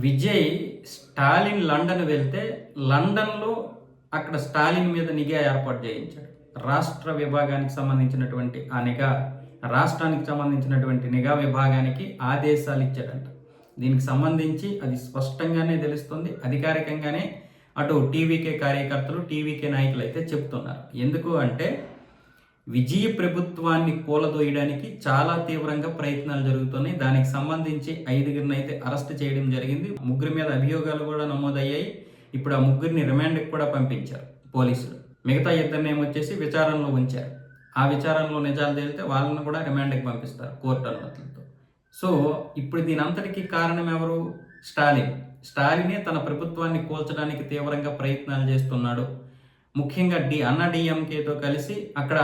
Vijay Stalin London వెళ్తే లండన్‌లో అక్కడ స్టాలిన్ మీద నిఘా ఏర్పాటు చేయించాడు. రాష్ట్ర విభాగానికి సంబంధించినటువంటి ఆ నిఘా రాష్ట్రానికి సంబంధించినటువంటి నిఘా విభాగానికి ఆదేశాలు ఇచ్చాడంట. దీనికి సంబంధించి అది స్పష్టంగానే తెలుస్తుంది. అధికారికంగానే అటు టీవీకే కార్యకర్తలు, టీవీకే నాయకులు అయితే చెప్తున్నారు. ఎందుకు అంటే విజయ ప్రభుత్వాన్ని కూలదోయడానికి చాలా తీవ్రంగా ప్రయత్నాలు జరుగుతున్నాయి. దానికి సంబంధించి 5గురిని అయితే అరెస్ట్ చేయడం జరిగింది. 3 మీద అభియోగాలు కూడా నమోదయ్యాయి. ఇప్పుడు ఆ 3ని రిమాండ్కి కూడా పంపించారు పోలీసులు. మిగతా 2 వచ్చేసి విచారణలో ఉంచారు. ఆ విచారణలో నిజాలు తేలితే వాళ్ళని కూడా రిమాండ్కి పంపిస్తారు కోర్టు అనుమతులతో. సో ఇప్పుడు దీని అంతటికీ కారణం ఎవరు? స్టాలిన్. స్టాలినే తన ప్రభుత్వాన్ని కూల్చడానికి తీవ్రంగా ప్రయత్నాలు చేస్తున్నాడు. ముఖ్యంగా అన్నా డిఎంకేతో కలిసి అక్కడ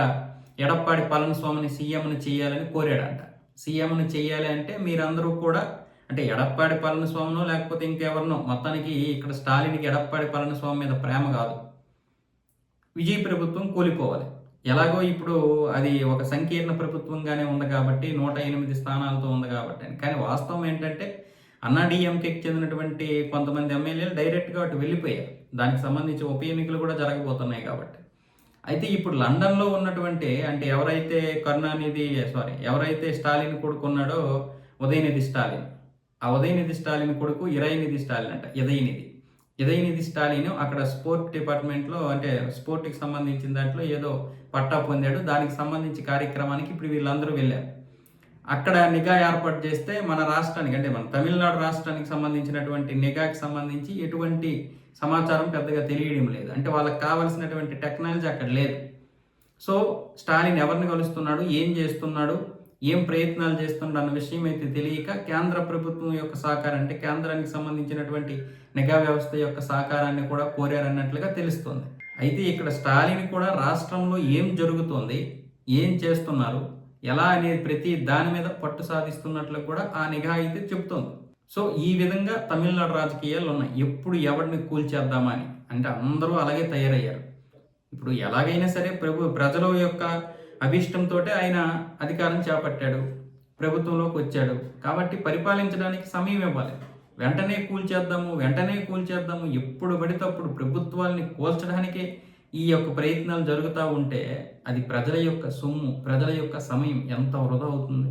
ఎడప్పాడి పళనిస్వామిని సీఎంని చేయాలని కోరాడంట. సీఎంని చేయాలి అంటే మీరందరూ కూడా అంటే ఎడప్పాడి పళనిస్వామినో లేకపోతే ఇంకెవరినో, మొత్తానికి ఇక్కడ స్టాలిన్కి ఎడప్పాడి పళనిస్వామి మీద ప్రేమ కాదు. విజయ్ ప్రభుత్వం కూలిపోవాలి. ఎలాగో ఇప్పుడు అది ఒక సంకీర్ణ ప్రభుత్వంగానే ఉంది కాబట్టి 108 స్థానాలతో ఉంది కాబట్టి. కానీ వాస్తవం ఏంటంటే అన్నా డిఎంకేకి చెందినటువంటి కొంతమంది ఎమ్మెల్యేలు డైరెక్ట్గా అటు వెళ్ళిపోయారు. దానికి సంబంధించి ఉప ఎన్నికలు కూడా జరగబోతున్నాయి కాబట్టి. అయితే ఇప్పుడు లండన్లో ఉన్నటువంటి అంటే ఎవరైతే స్టాలిన్ కొడుకున్నాడో ఉదయనిధి స్టాలిన్, ఆ ఉదయనిధి స్టాలిన్ కొడుకు ఇరయనిధి స్టాలిన్ అంట. ఉదయనిధి స్టాలిన్ అక్కడ స్పోర్ట్ డిపార్ట్మెంట్లో అంటే స్పోర్ట్కి సంబంధించిన దాంట్లో ఏదో పట్టా పొందాడు. దానికి సంబంధించి కార్యక్రమానికి ఇప్పుడు వీళ్ళందరూ వెళ్ళారు. అక్కడ నిఘా ఏర్పాటు చేస్తే మన రాష్ట్రానికి అంటే మన తమిళనాడు రాష్ట్రానికి సంబంధించినటువంటి నిఘాకి సంబంధించి ఎటువంటి సమాచారం పెద్దగా తెలియడం లేదు. అంటే వాళ్ళకి కావాల్సినటువంటి టెక్నాలజీ అక్కడ లేదు. సో స్టాలిన్ ఎవరిని కలుస్తున్నాడు, ఏం చేస్తున్నాడు, ఏం ప్రయత్నాలు చేస్తున్నాడు అన్న విషయం అయితే తెలియక కేంద్ర ప్రభుత్వం యొక్క సహకారం అంటే కేంద్రానికి సంబంధించినటువంటి నిఘా వ్యవస్థ యొక్క సహకారాన్ని కూడా కోరారన్నట్లుగా తెలుస్తుంది. అయితే ఇక్కడ స్టాలిన్ కూడా రాష్ట్రంలో ఏం జరుగుతోంది, ఏం చేస్తున్నారు, ఎలా అనేది ప్రతి దాని మీద పట్టు సాధిస్తున్నట్లు కూడా ఆ నిఘా అయితే చెప్తోంది. సో ఈ విధంగా తమిళనాడు రాజకీయాలు ఉన్నాయి. ఎప్పుడు ఎవరిని కూల్చేద్దామా అని అంటే అందరూ అలాగే తయారయ్యారు. ఇప్పుడు ఎలాగైనా సరే ప్రజల యొక్క అభిష్టంతో ఆయన అధికారం చేపట్టాడు, ప్రభుత్వంలోకి వచ్చాడు. కాబట్టి పరిపాలించడానికి సమయం ఇవ్వాలి. వెంటనే కూల్చేద్దాము ఎప్పుడు పడితే అప్పుడు ప్రభుత్వాల్ని కూల్చడానికే ఈ యొక్క ప్రయత్నాలు జరుగుతూ ఉంటే అది ప్రజల యొక్క సొమ్ము, ప్రజల యొక్క సమయం ఎంత వృధా అవుతుంది.